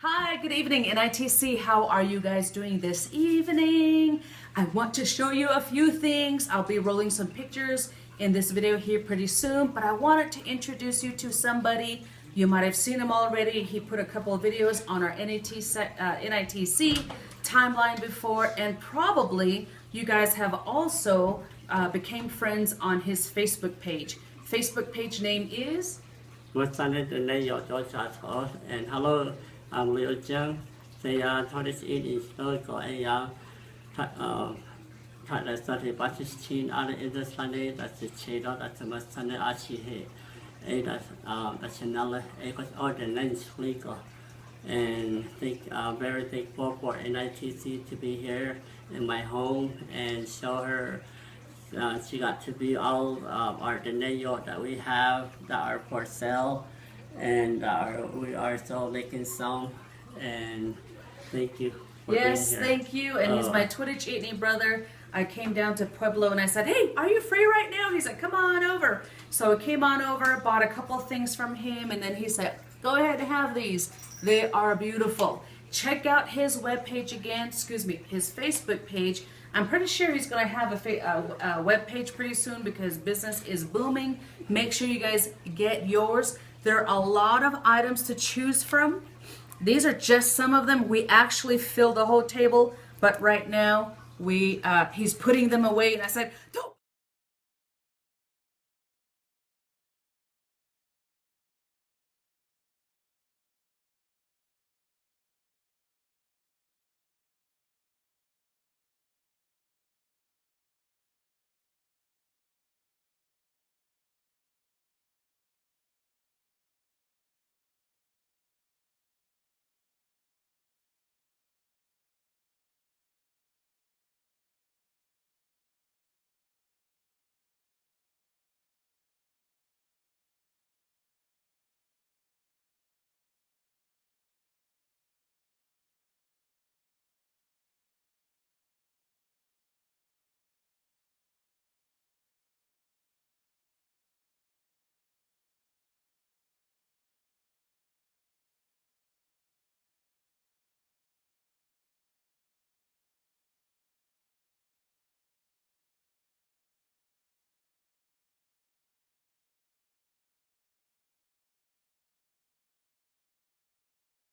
Hi, good evening, NITC. How are you guys doing this evening? I want to show you a few things. I'll be rolling some pictures in this video here pretty soon, but I wanted to introduce you to somebody. You might have seen him already. He put a couple of videos on our NITC timeline before, and probably you guys have also became friends on his Facebook page. Facebook page name is? Masaani, Diné, Jachool, and hello, I'm Liu Jiang. They are 28 historical Thailand study Pakistan and in the Sunday that's the channel that's the Masaani Achi that's the channel because all the names legal and very thankful for NITC to be here in my home and show her. She got to be all our Diné that we have that are for sale, and we are still making some. And thank you for Yes, being here. thank you. And he's my Twitch Jitney brother. I came down to Pueblo and I said, hey, are you free right now? He's like, come on over. So I came on over, bought a couple things from him, and then he said, go ahead and have these. They are beautiful. Check out his webpage again, his Facebook page. I'm pretty sure he's going to have a web page pretty soon because business is booming. Make sure you guys get yours. There are a lot of items to choose from. These are just some of them. We actually filled the whole table, but right now he's putting them away, and I said, don't